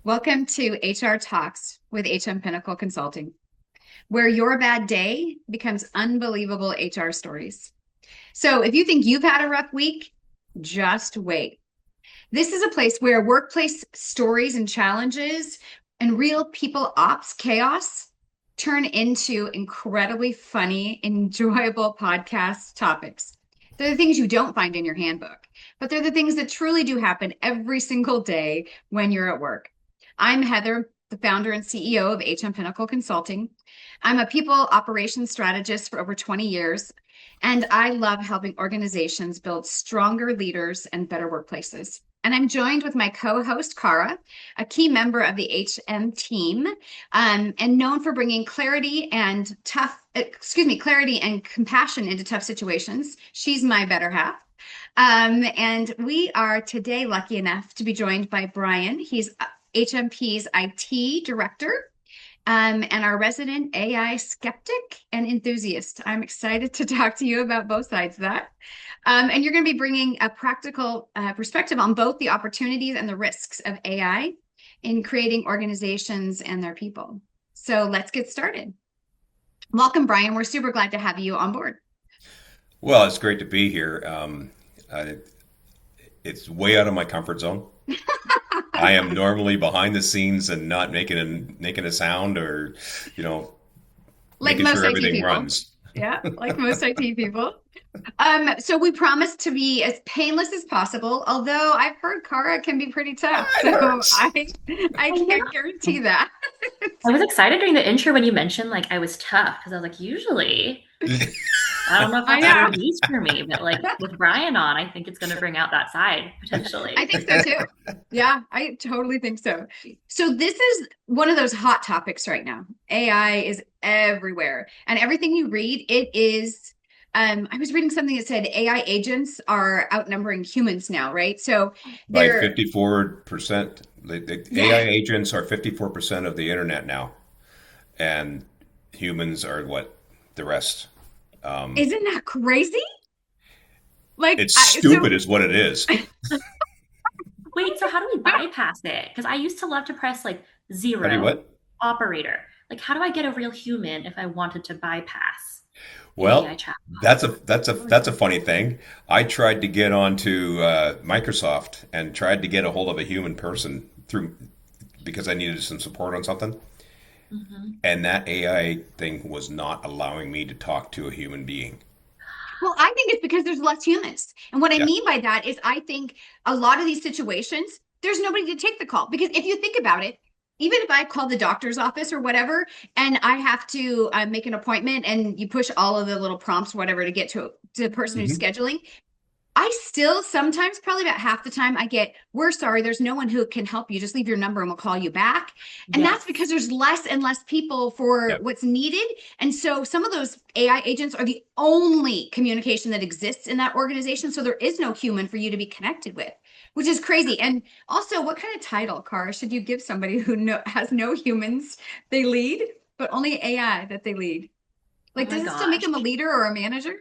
Welcome to HR Talks with HM Pinnacle Consulting, where your bad day becomes unbelievable HR stories. So if you think you've had a rough week, just wait. This is a place where workplace stories and challenges and real people ops chaos turn into incredibly funny, enjoyable podcast topics. They're the things you don't find in your handbook, but they're the things that truly do happen every single day when you're at work. I'm Heather, the founder and CEO of HM Pinnacle Consulting. I'm a people operations strategist for over 20 years, and I love helping organizations build stronger leaders and better workplaces. And I'm joined with my co-host, Cara, a key member of the HM team, and known for bringing clarity and compassion into tough situations. She's my better half. And we are today lucky enough to be joined by Brian. He's HMP's IT director, and our resident AI skeptic and enthusiast. I'm excited to talk to you about both sides of that. And you're going to be bringing a practical perspective on both the opportunities and the risks of AI in creating organizations and their people. So let's get started. Welcome, Brian. We're super glad to have you on board. Well, it's great to be here. It's way out of my comfort zone. I am normally behind the scenes and not making a sound or, you know, Like making most sure IT everything people. runs. Yeah, like most IT people. So we promise to be as painless as possible, although I've heard Cara can be pretty tough. Ah, it So hurts. I can't guarantee that. I was excited during the intro when you mentioned like I was tough because I was like, usually, I don't know if I that's a know. release for me, but like with Brian on, I think it's going to bring out that side potentially. I think so too. Yeah, I totally think so. So this is one of those hot topics right now. AI is everywhere. And everything you read, it is I was reading something that said AI agents are outnumbering humans now, right? So By they're 54%. The AI yeah, agents are 54% of the internet now, and humans are what? The rest. isn't that crazy? Like It's I so stupid, is what it is. Wait, so how do we bypass it? Because I used to love to press like How do you zero what? operator. Like, how do I get a real human if I wanted to bypass the AI Well, chat? that's a funny thing. I tried to get onto Microsoft and tried to get a hold of a human person through because I needed some support on something, Mm-hmm. and that AI thing was not allowing me to talk to a human being. well, I think it's because there's less humans. And what I Yeah. mean by that is I think a lot of these situations, there's nobody to take the call. Because if you think about it, even if I call the doctor's office or whatever, and I have to make an appointment and you push all of the little prompts, whatever, to get to the person who's Hmm. scheduling, I still sometimes, probably about half the time, I get, we're sorry, there's no one who can help you. Just leave your number and we'll call you back. And that's Yes. because there's less and less people for Yeah. what's needed. And so some of those AI agents are the only communication that exists in that organization. So there is no human for you to be connected with, which is crazy. And also, what kind of title, Cara, should you give somebody who has no humans they lead, but only AI that they lead? Oh Like, my does it still make gosh. them a leader or a manager?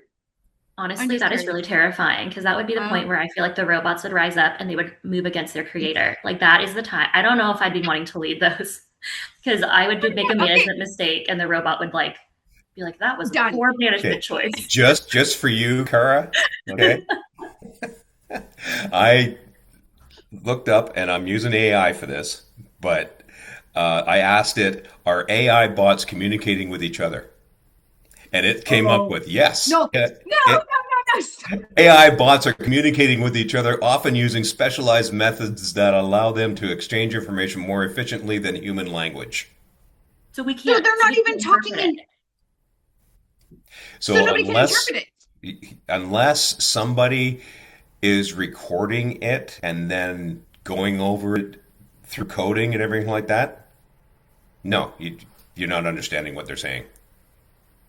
I'm Honestly, just that is curious. really terrifying because that would be the Uh, point where I feel like the robots would rise up and they would move against their creator. Like that is the time. I don't know if I'd be wanting to lead those because I would make a okay, management mistake and the robot would like be like, that was a done. poor management Okay. choice. Just for you, Kara. Okay. I looked up, and I'm using AI for this, but I asked it, "Are AI bots communicating with each other?" And it came up Oh, with yes. no, no, no, no, no. AI bots are communicating with each other, often using specialized methods that allow them to exchange information more efficiently than human language. So they're So not we even can't talking interpret it. in, so So nobody can interpret it. unless somebody is recording it and then going over it through coding and everything like that, no, you're not understanding what they're saying.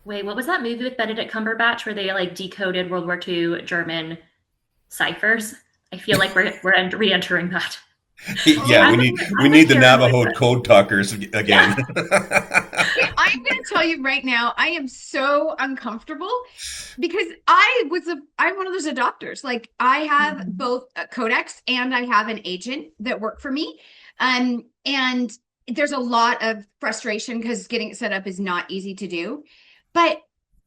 Wait, what was that movie with Benedict Cumberbatch where they like decoded World War II German ciphers? I feel like we're re-entering that. Yeah, Oh, I'm a, we I'm a need the paranoid Navajo wreck. code talkers Yeah. again. wait, I I'm going to tell you right now, I am so uncomfortable because I'm one of those adopters. Like I have Mhm. both a codex and I have an agent that work for me. And there's a lot of frustration because getting it set up is not easy to do. But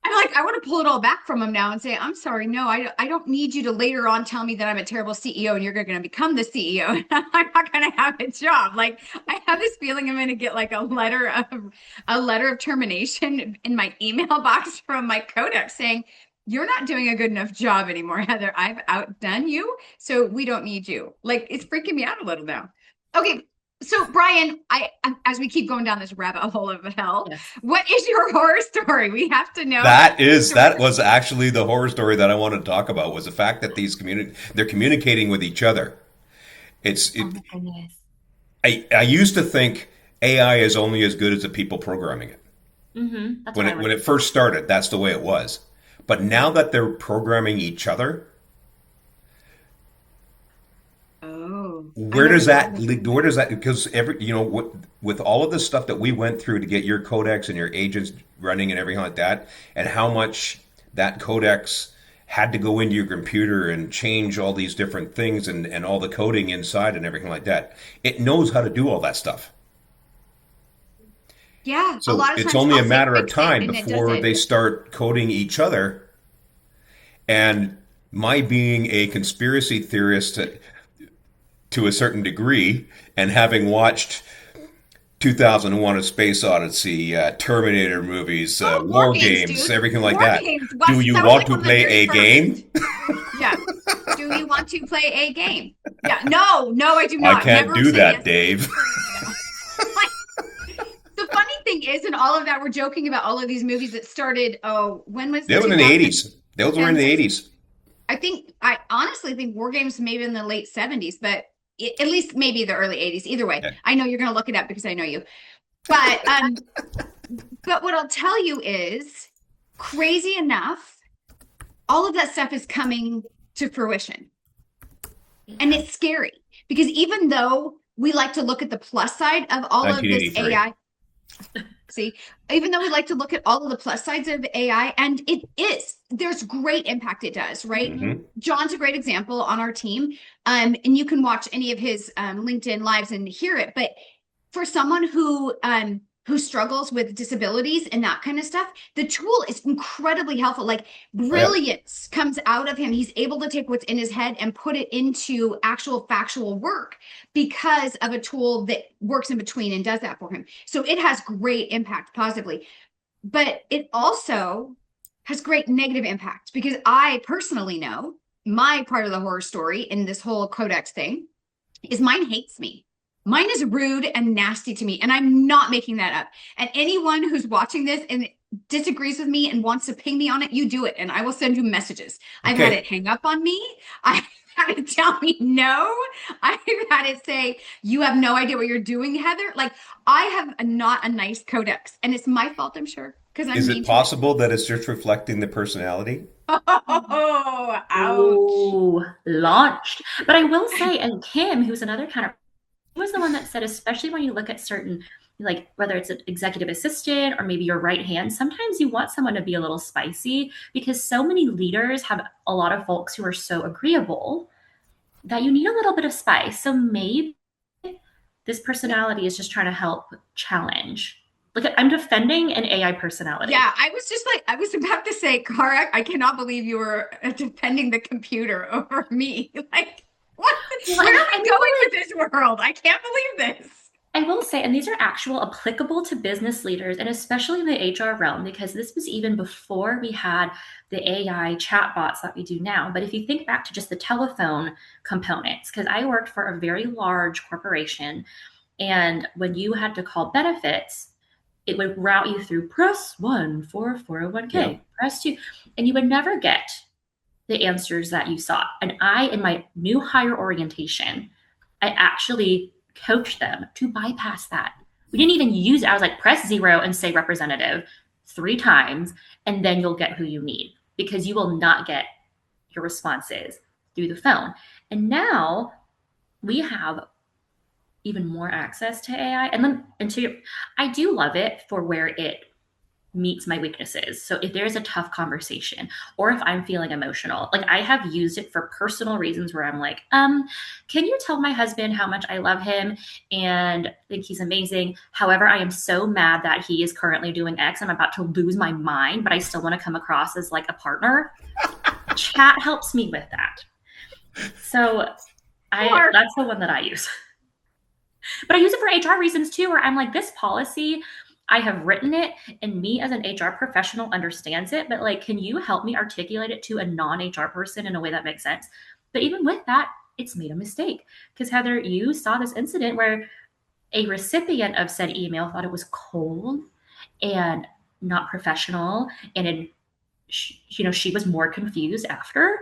I'm like, I want to pull it all back from them now and say, I'm sorry, no, I don't need you to later on tell me that I'm a terrible CEO and you're going to become the CEO. I'm not going to have a job. Like I have this feeling I'm going to get like a letter of termination in my email box from my codex saying, you're not doing a good enough job anymore, Heather. I've outdone you, so we don't need you. Like it's freaking me out a little now. Okay, so Brian, as we keep going down this rabbit hole of hell, Yes. what is your horror story? We have to know. That was actually the horror story that I wanted to talk about, was the fact that they're communicating with each other. It's Oh it, my goodness. I used to think AI is only as good as the people programming it. That's When what I it would. when it first started, that's the way it was. But now that they're programming each other, Oh, I where never does thought of that it that lead? way. Where does that, because with all of the stuff that we went through to get your codex and your agents running and everything like that, and how much that codex had to go into your computer and change all these different things and all the coding inside and everything like that. It knows how to do all that stuff. Yeah, a So lot of it's times only a I'll say matter of fix it time and it does before it. they start coding each other. And my being a conspiracy theorist to a certain degree, and having watched 2001: A Space Odyssey, Terminator movies, Oh, War War Games, Games, dude. everything like War that. Games. Do Was you that was want like to one of the play very a game? first. Yeah. Do you want to play a game? Yeah. No, no, I do I not. can't Never do say that, yes to Dave. no. Like the funny thing is, in all of that, we're joking about all of these movies that started. Oh, when was the That was in the 2010s? 80s. Those were in the 80s. I honestly think War Games maybe in the late 70s, but at least maybe the early 80s. Either way, Okay. I know you're going to look it up because I know you. But but what I'll tell you is crazy enough, all of that stuff is coming to fruition. And Yeah. it's scary because even though we like to look at the plus side of all of this 1983. AI, see, even though we like to look at all of the plus sides of AI, and there's great impact it does, right? Mhm. Hmm. John's a great example on our team. And you can watch any of his LinkedIn lives and hear it. But for someone who struggles with disabilities and that kind of stuff, the tool is incredibly helpful. Like Oh, yeah. brilliance comes out of him. He's able to take what's in his head and put it into actual factual work because of a tool that works in between and does that for him. So it has great impact positively, but it also has great negative impact because I personally know my part of the horror story in this whole codex thing is mine hates me. Mine is rude and nasty to me, and I'm not making that up. And anyone who's watching this and disagrees with me and wants to ping me on it, you do it, and I will send you messages. I've had Okay. it hang up on me. I've had it tell me no. I've had it say, you have no idea what you're doing, Heather. Like, I have not a nice codex, and it's my fault, I'm sure, because I'm Is it mean to it. possible that it's just reflecting the personality? Oh, ouch. Oh, launched. But I will say, and Kim, who's another kind of was the one that said, especially when you look at certain, like whether it's an executive assistant or maybe your right hand, sometimes you want someone to be a little spicy because so many leaders have a lot of folks who are so agreeable that you need a little bit of spice. So maybe this personality is just trying to help challenge. Look, I'm defending an AI personality. Yeah, I was just like, I was about to say, Cara, I cannot believe you were defending the computer over me. Like, what? Well, Where and are I we mean, going with this world? I can't believe this. I will say, and these are actual applicable to business leaders and especially in the HR realm, because this was even before we had the AI chatbots that we do now. But if you think back to just the telephone components, because I worked for a very large corporation, and when you had to call benefits, it would route you through press one for Yeah. 401k, press two, and you would never get the answers that you sought. And I, in my new hire orientation, I actually coached them to bypass that. We didn't even use it. I was like, press zero and say representative 3 times, and then you'll get who you need because you will not get your responses through the phone. And now we have even more access to AI. And then, I do love it for where it meets my weaknesses. So if there's a tough conversation or if I'm feeling emotional, like I have used it for personal reasons where I'm like, can you tell my husband how much I love him and think he's amazing? However, I am so mad that he is currently doing X. I'm about to lose my mind, but I still want to come across as like a partner. Chat helps me with that. So that's the one that I use. But I use it for HR reasons too, where I'm like, this policy, I have written it and me as an HR professional understands it, but like, can you help me articulate it to a non-HR person in a way that makes sense? But even with that, it's made a mistake. Because Heather, you saw this incident where a recipient of said email thought it was cold and not professional. And it, she was more confused after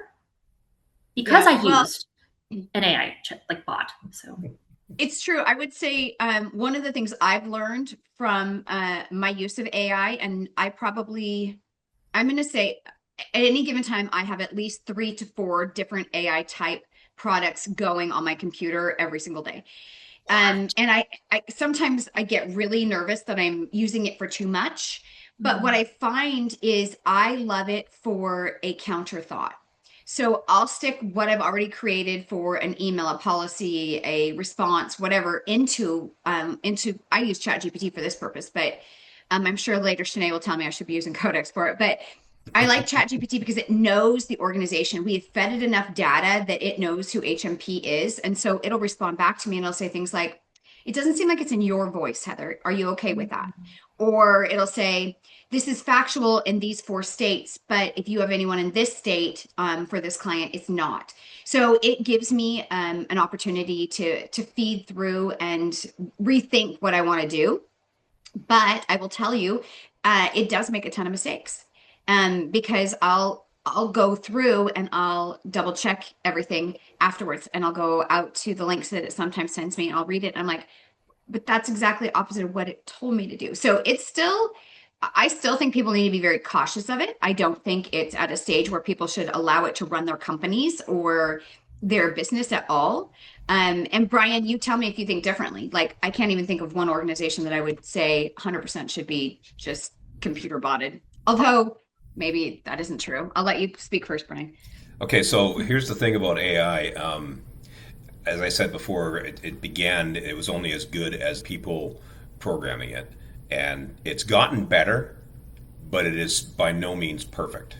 because I used an AI like bot. So it's true. I would say one of the things I've learned from my use of AI, and I'm going to say at any given time, I have at least 3 to 4 different AI type products going on my computer every single day. And I sometimes I get really nervous that I'm using it for too much. But what I find is I love it for a counter thought. So I'll stick what I've already created for an email, a policy, a response, whatever, into I use ChatGPT for this purpose, but I'm sure later Shanae will tell me I should be using Codex for it. But I like ChatGPT because it knows the organization. We have fed it enough data that it knows who HMP is. And so it'll respond back to me and it'll say things like, it doesn't seem like it's in your voice, Heather. Are you okay with that? Or it'll say, this is factual in these 4 states, but if you have anyone in this state for this client, it's not. So it gives me an opportunity to feed through and rethink what I want to do. But I will tell you, it does make a ton of mistakes because I'll go through and I'll double check everything afterwards, and I'll go out to the links that it sometimes sends me and I'll read it. And I'm like, but that's exactly opposite of what it told me to do. So I still think people need to be very cautious of it. I don't think it's at a stage where people should allow it to run their companies or their business at all. And Brian, you tell me if you think differently. Like, I can't even think of one organization that I would say 100% should be just computer botted. Although maybe that isn't true. I'll let you speak first, Brian. Okay, so here's the thing about AI. As I said before, it was only as good as people programming it. And it's gotten better, but it is by no means perfect.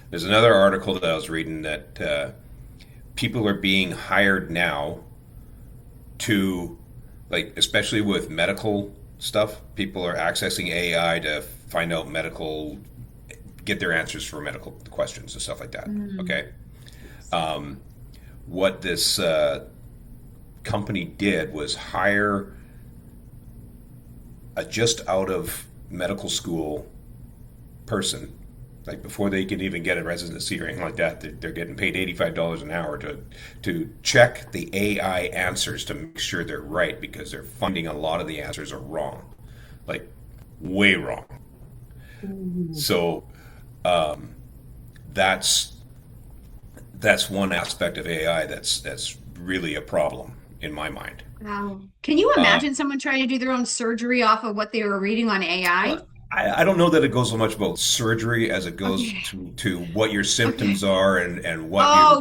There's another article that I was reading that people are being hired now to, like, especially with medical stuff, people are accessing AI to find out get their answers for medical questions and stuff like that. Okay. What this company did was hire a just out of medical school person, like before they can even get a residency or anything like that. They're getting paid $85 an hour to check the AI answers to make sure they're right, because they're finding a lot of the answers are wrong, like way wrong. So that's one aspect of AI that's really a problem in my mind. Wow. Can you imagine someone trying to do their own surgery off of what they were reading on AI? I don't know that it goes so much about surgery as it goes to what your symptoms are and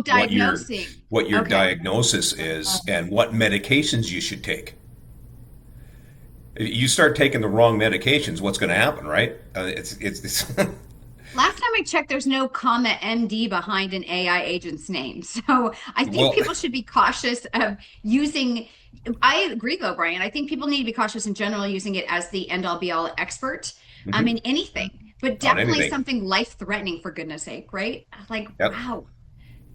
diagnosing. What your diagnosis is and what medications you should take. You start taking the wrong medications, what's going to happen, right? It's Last time I checked, there's no comma MD behind an AI agent's name. So I think people should be cautious of using. I agree, though, Brian. I think people need to be cautious in general using it as the end all be all expert. In anything, but definitely something life threatening, for goodness sake, right? Like, wow.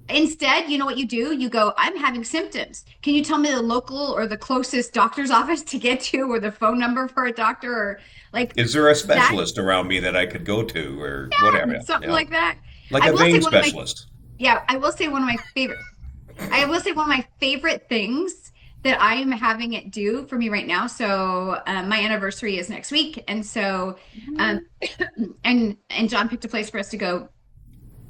Instead, you know what you do? You go, I'm having symptoms. Can you tell me the local or the closest doctor's office to get to, or the phone number for a doctor, or like, is there a specialist around me that I could go to, or whatever? Something like that. Like a vein specialist. I will say one of my favorite. I will say one of my favorite things that I am having it do for me right now. So my anniversary is next week, and so and John picked a place for us to go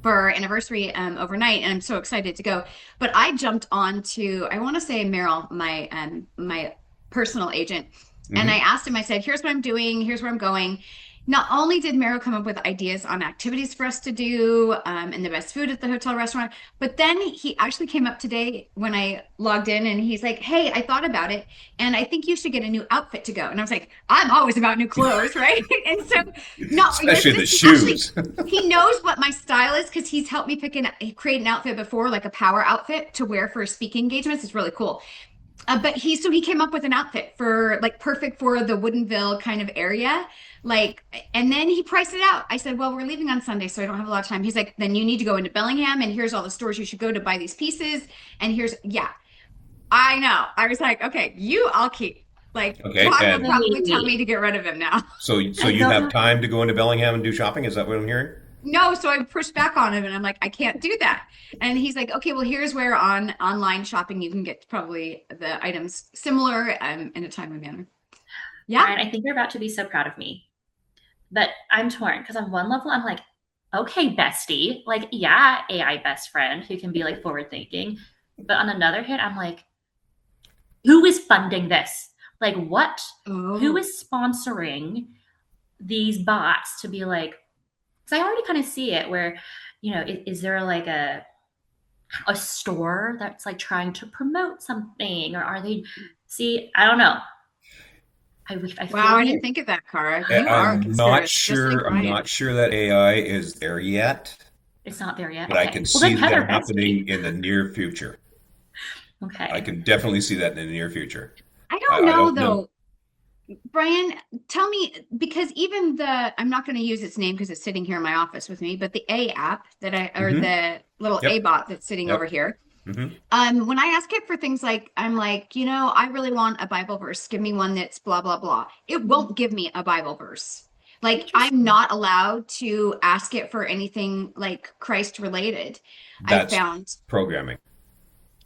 for our anniversary overnight, and I'm so excited to go. But I jumped on to, I want to say, Meryl, my personal agent, and I asked him. I said, "Here's what I'm doing. Here's where I'm going. not only did Mero come up with ideas on activities for us to do and the best food at the hotel restaurant, but then he actually came up today when I logged in and he's like, "Hey, I thought about it and I think you should get a new outfit to go." And I was like, "I'm always about new clothes, right?" And so, not Especially the this, he actually shoes. he knows what my style is because he's helped me create an outfit before, like a power outfit to wear for speaking engagements. It's really cool. But he came up with an outfit for like perfect for the Woodinville kind of area. Like, and then he priced it out. I said, "Well, we're leaving on Sunday, so I don't have a lot of time." He's like, "Then you need to go into Bellingham, and here's all the stores you should go to buy these pieces. And here's, yeah, I know." I was like, "Okay, I'll keep." Like, Okay, Todd will and probably tell Wait, me to get rid of him now. so I you don't have know. time to go into Bellingham and do shopping? Is that what I'm hearing? No, so I pushed back on him and I'm like, "I can't do that." And he's like, "Okay, well, here's where on online shopping you can get probably the items similar in a timely manner." Yeah. Brian, I think you're about to be so proud of me. But I'm torn because on one level, I'm like, okay, bestie. Like, yeah, AI best friend who can be like forward thinking. But on another hand, I'm like, who is funding this? Like, what? Who Oh. is sponsoring these bots to be like, because I already kind of see it where, is there like a store that's like trying to promote something, or are they? See, I don't know. I Wow, feel I like didn't think of that, Cara. You are a I'm not conspiracy, just like sure. I'm Brian. not sure that AI is there yet, it's not there yet. but I can Okay, well then see Heather that bestie. happening in the near future. I Okay. can definitely see that in the near future. I don't I know don't know. though. Brian, tell me, because even I'm not going to use its name because it's sitting here in my office with me, but the A app or Hmm. the little A Yep. bot that's sitting over Yep. here, Hmm. when I ask it for things like, I'm like, "I really want a Bible verse. Give me one that's blah, blah, blah." It won't give me a Bible verse. Like, I'm Interesting. not allowed to ask it for anything like Christ related. I That's found. programming.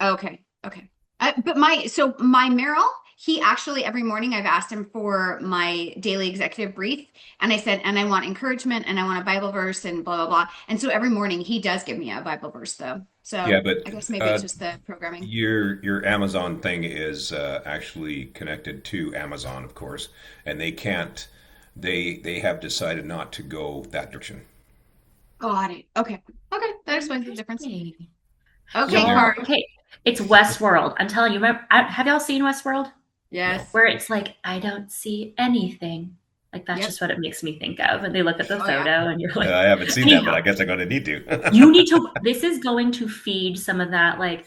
Okay, okay. But my Merrill, he actually every morning I've asked him for my daily executive brief, and I said, and I want encouragement, and I want a Bible verse, and blah blah blah. And so every morning he does give me a Bible verse, though. Yeah, So but I guess maybe it's just the programming. your Amazon thing is actually connected to Amazon, of course, and they can't. They have decided not to go that direction. Got it. Okay, okay, that explains the difference. Interesting. Okay, So Y'all, Kari. okay. It's Westworld. I'm telling you, remember, have y'all seen Westworld? no, Yes. Where it's like, I don't see anything. Like, that's Yep. just what it makes me think of. And they look at the Oh yeah. photo and you're like, I haven't seen that, but anyhow, I guess I'm going to need you to. need to, this is going to feed some of that, like,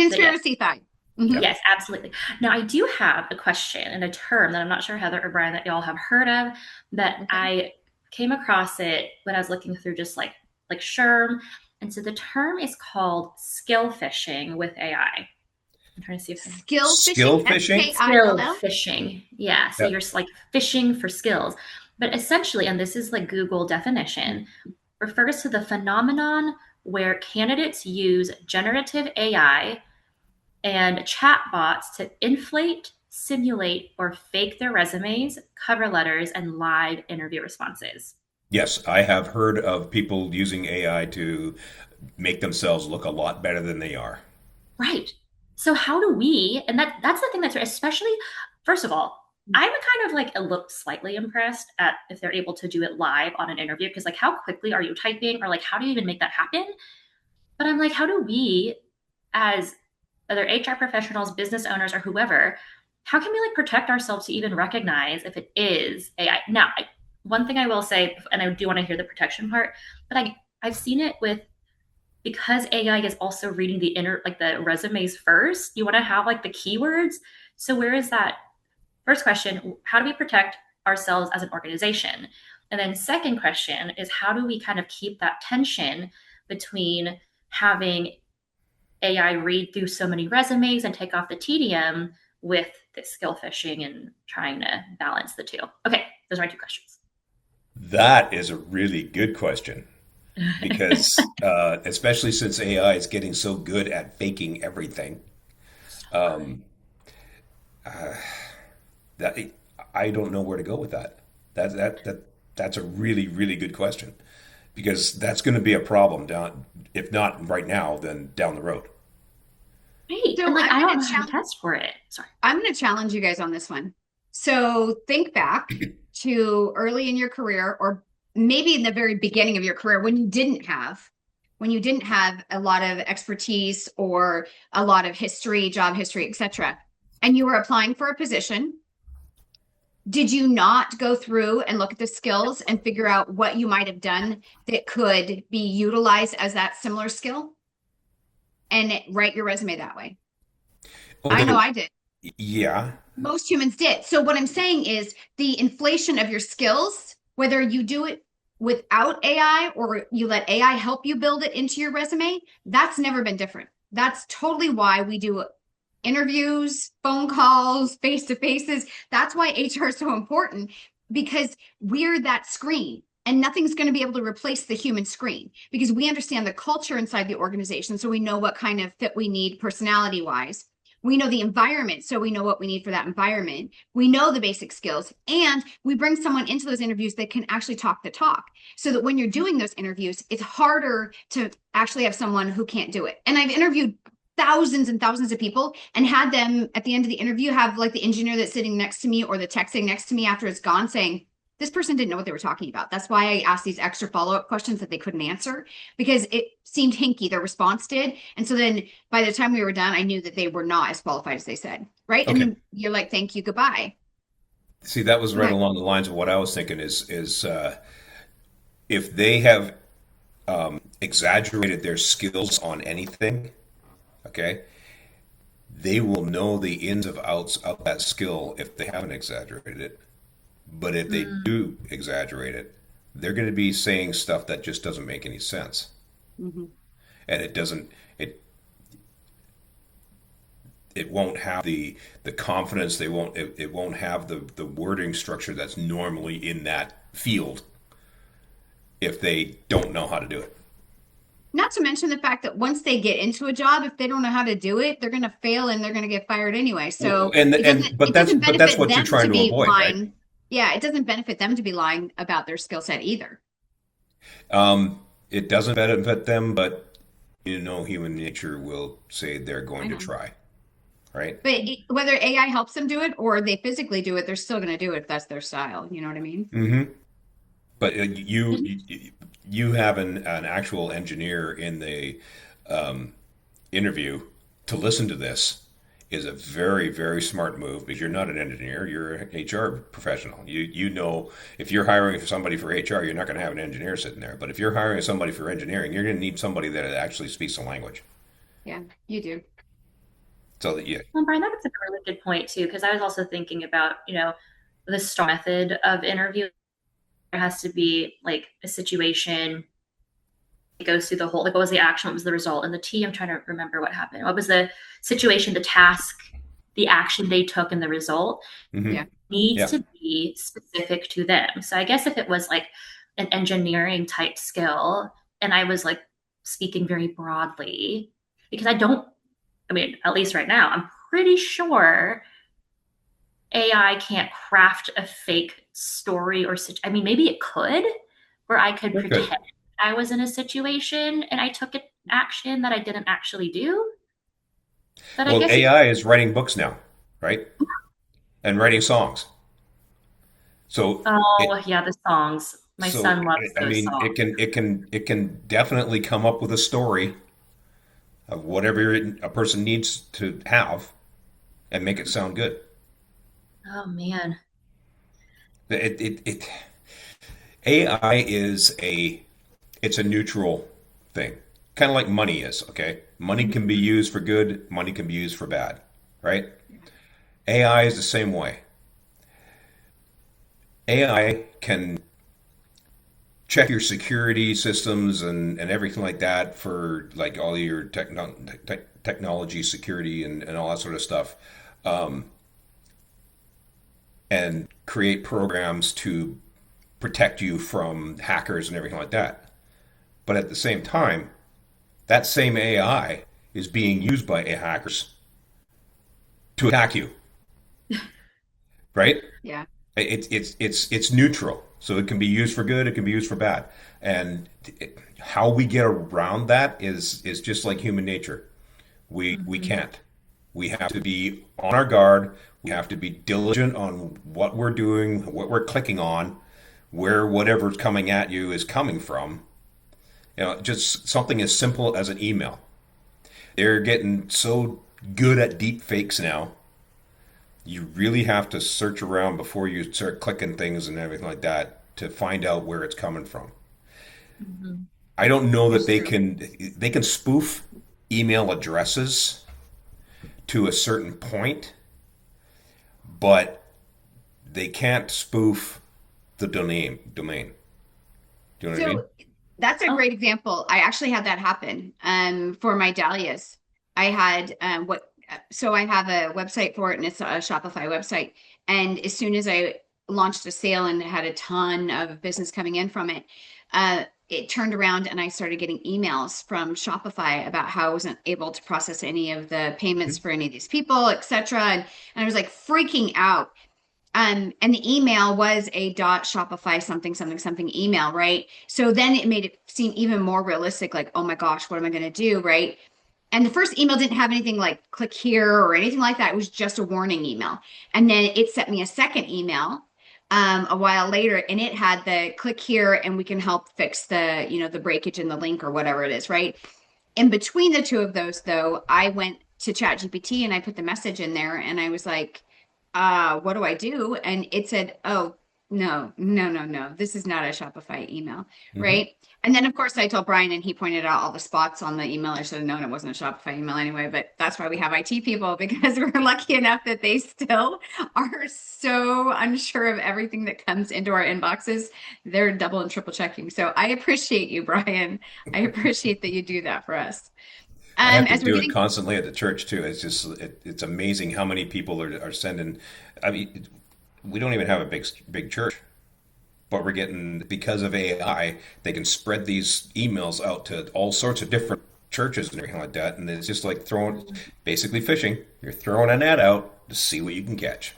yes. Conspiracy thought. Hmm. Yep. Yes, absolutely. Now, I do have a question and a term that I'm not sure Heather or Brian that y'all have heard of, but Okay. I came across it when I was looking through just like SHRM. And so the term is called skill fishing with AI. I'm trying to see if I Skill fishing. Skill fishing? skill SKILL. fishing. Yeah, so Yep. you're like fishing for skills. But essentially, and this is like Google definition, refers to the phenomenon where candidates use generative AI and chatbots to inflate, simulate, or fake their resumes, cover letters, and live interview responses. Yes, I have heard of people using AI to make themselves look a lot better than they are. Right. So how do we, and that's the thing that's especially, first of all, I'm kind of like a look slightly impressed at if they're able to do it live on an interview because like how quickly are you typing or like how do you even make that happen? But I'm like, how do we as whether HR professionals, business owners, or whoever, how can we like protect ourselves to even recognize if it is AI? Now, one thing I will say, and I do want to hear the protection part, but I've seen it with because AI is also reading the inner like the resumes first. You want to have like the keywords. So where is that? First question: how do we protect ourselves as an organization? And then second question is how do we kind of keep that tension between having AI read through so many resumes and take off the tedium with the skill fishing and trying to balance the two. Okay, those are my two questions. That is a really good question because, especially since AI is getting so good at faking everything, that I don't know where to go with that. That's a really really good question because that's going to be a problem down, if not right now, then down the road. Right. And So like I'm I don't gonna know how to challenge test for it. Sorry. I'm gonna challenge you guys on this one. So think back to early in your career, or maybe in the very beginning of your career when you didn't have a lot of expertise or a lot of history, job history, etc., and you were applying for a position, did you not go through and look at the skills and figure out what you might have done that could be utilized as that similar skill and write your resume that way? I know Although, I did. yeah, Most humans did. So what I'm saying is the inflation of your skills, whether you do it without AI or you let AI help you build it into your resume, that's never been different. That's totally why we do interviews, phone calls, face to faces. That's why HR is so important, because we're that screen and nothing's going to be able to replace the human screen, because we understand the culture inside the organization. So we know what kind of fit we need personality wise. We know the environment, so we know what we need for that environment. We know the basic skills, and we bring someone into those interviews that can actually talk the talk, so that when you're doing those interviews, it's harder to actually have someone who can't do it. And I've interviewed thousands and thousands of people and had them at the end of the interview have like the engineer that's sitting next to me or the tech sitting next to me after it's gone saying, this person didn't know what they were talking about. That's why I asked these extra follow-up questions that they couldn't answer, because it seemed hinky, their response did. And so then by the time we were done, I knew that they were not as qualified as they said. Right. And okay. then you're like, thank you, goodbye. See, that was right Right. along the lines of what I was thinking is if they have exaggerated their skills on anything, okay, they will know the ins of outs of that skill if they haven't exaggerated it. But if they Mm. do exaggerate it, they're going to be saying stuff that just doesn't make any sense. Mm-hmm. And it won't have the confidence, it won't have the wording structure that's normally in that field if they don't know how to do it. Not to mention the fact that once they get into a job, if they don't know how to do it, they're going to fail and they're going to get fired anyway. So And it doesn't but that's benefit what you're them to trying to be avoid, right? lying. Yeah, it doesn't benefit them to be lying about their skill set either. It doesn't benefit them, but human nature will say they're I going to know. try, right? But whether AI helps them do it or they physically do it, they're still going to do it if that's their style. You know what I mean? Mm-hmm. But you have an actual engineer in the interview to listen to this is a very, very smart move, because you're not an engineer, you're an HR professional. You know, if you're hiring somebody for HR, you're not going to have an engineer sitting there. But if you're hiring somebody for engineering, you're going to need somebody that actually speaks the language. Yeah, you do. So that you, Well, Brian, that's a really good point too, because I was also thinking about, the STAR method of interview. There has to be like a situation. It goes through the whole, like, what was the action, what was the result, and the T, I'm trying to remember what happened. What was the situation, the task, the action they took, and the result hmm Yeah. needs yeah. to be specific to them. So I guess if it was like an engineering type skill, and I was like speaking very broadly, because I mean, at least right now, I'm pretty sure AI can't craft a fake story I mean, maybe it could, where I could Very good. pretend I was in a situation and I took an action that I didn't actually do. But I Well, guess AI is writing books now, right? And writing songs. So oh it, yeah, the songs. My so son loves I those mean, songs. it can definitely come up with a story of whatever a person needs to have and make it sound good. Oh man. It AI is it's a neutral thing, kind of like money is. Okay, money can be used for good, money can be used for bad, right? AI is the same way. AI can check your security systems and everything like that for like all your technology security and all that sort of stuff, and create programs to protect you from hackers and everything like that. But at the same time, that same AI is being used by hackers to attack you, right? Yeah. It's neutral, so it can be used for good, it can be used for bad, and how we get around that is just like human nature. We Mhm. can't. We have to be on our guard. We have to be diligent on what we're doing, what we're clicking on, where whatever's coming at you is coming from. Just something as simple as an email. They're getting so good at deep fakes now. You really have to search around before you start clicking things and everything like that to find out where it's coming from. Mm-hmm. I don't know that That's true. they can spoof email addresses to a certain point, but they can't spoof the domain. Do you know what I mean? So that's a Oh, great example. I actually had that happen for my dahlias. I had so I have a website for it and it's a Shopify website. And as soon as I launched a sale and had a ton of business coming in from it, it turned around and I started getting emails from Shopify about how I wasn't able to process any of the payments for any of these people, etc. And I was like freaking out. And the email was a dot Shopify something something something email, right? So then it made it seem even more realistic, like, oh my gosh, what am I going to do, right? And the first email didn't have anything like click here or anything like that. It was just a warning email. And then it sent me a second email a while later, and it had the click here and we can help fix the, the breakage in the link or whatever it is, right? In between the two of those, though, I went to ChatGPT and I put the message in there and I was like, what do I do? And it said, oh, no, no, no, no. This is not a Shopify email, Hmm. right? And then, of course, I told Brian and he pointed out all the spots on the email. I should have known it wasn't a Shopify email anyway, but that's why we have IT people because we're lucky enough that they still are so unsure of everything that comes into our inboxes. They're double and triple checking. So I appreciate you, Brian. I appreciate that you do that for us. I have to As we're do it getting constantly at the church too. It's amazing how many people are sending. I mean, we don't even have a big church, but we're getting because of AI, they can spread these emails out to all sorts of different churches and everything like that, and it's just like throwing, basically fishing. You're throwing a net out to see what you can catch.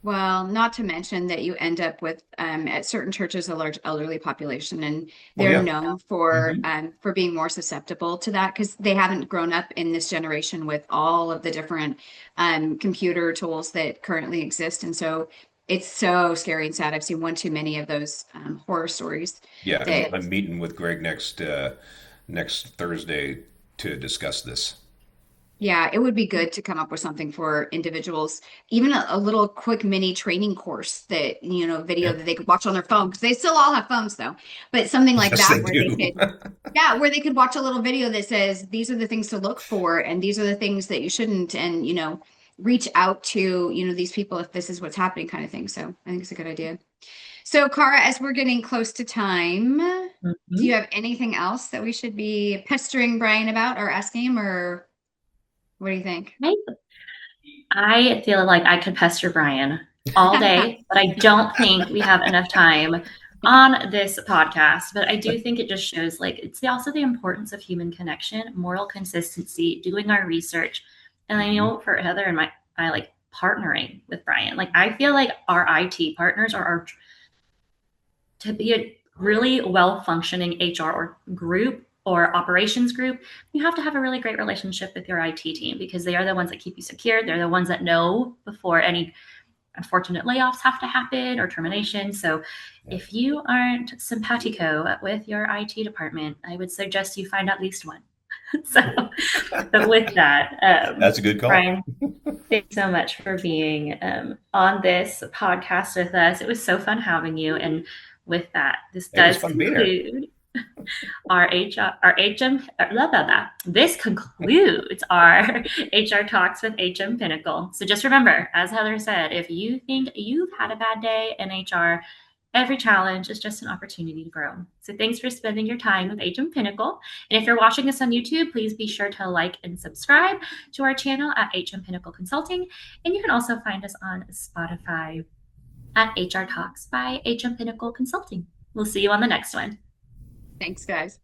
Well, not to mention that you end up with at certain churches a large elderly population, and Oh they're yeah. known Hmm. for being more susceptible to that because they haven't grown up in this generation with all of the different computer tools that currently exist, and so it's so scary and sad. I've seen one too many of those horror stories Yeah, that I'm meeting with Greg next Thursday to discuss this. yeah, it would be good to come up with something for individuals, even a little quick mini training course that, video Yeah. that they could watch on their phone because they still all have phones though. But something like Yes, that they where they do. could, yeah, where they could watch a little video that says these are the things to look for and these are the things that you shouldn't, and, reach out to, these people if this is what's happening kind of thing. So I think it's a good idea. So, Cara, as we're getting close to time, do you mhm. have anything else that we should be pestering Brian about or asking him, or what do you think? I feel like I could pester Brian all day, but I don't think we have enough time on this podcast. But I do think it just shows like it's also the importance of human connection, moral consistency, doing our research. And I Hmm. know for Heather and I like partnering with Brian. Like I feel like our IT partners are our to be a really well functioning HR or group or operations group, you have to have a really great relationship with your IT team because they are the ones that keep you secure. They're the ones that know before any unfortunate layoffs have to happen or termination. So Yeah. if you aren't simpatico with your IT department, I would suggest you find at least one. So, but with that, That's a good call. Brian, thanks so much for being on this podcast with us. It was so fun having you. And with that, this It was does fun being here. conclude our HR, our HM, blah, blah, blah. This concludes our HR talks with HM Pinnacle. So just remember, as Heather said, if you think you've had a bad day in HR, every challenge is just an opportunity to grow. So thanks for spending your time with HM Pinnacle. And if you're watching us on YouTube, please be sure to like and subscribe to our channel at HM Pinnacle Consulting. And you can also find us on Spotify at HR Talks by HM Pinnacle Consulting. We'll see you on the next one. Thanks, guys.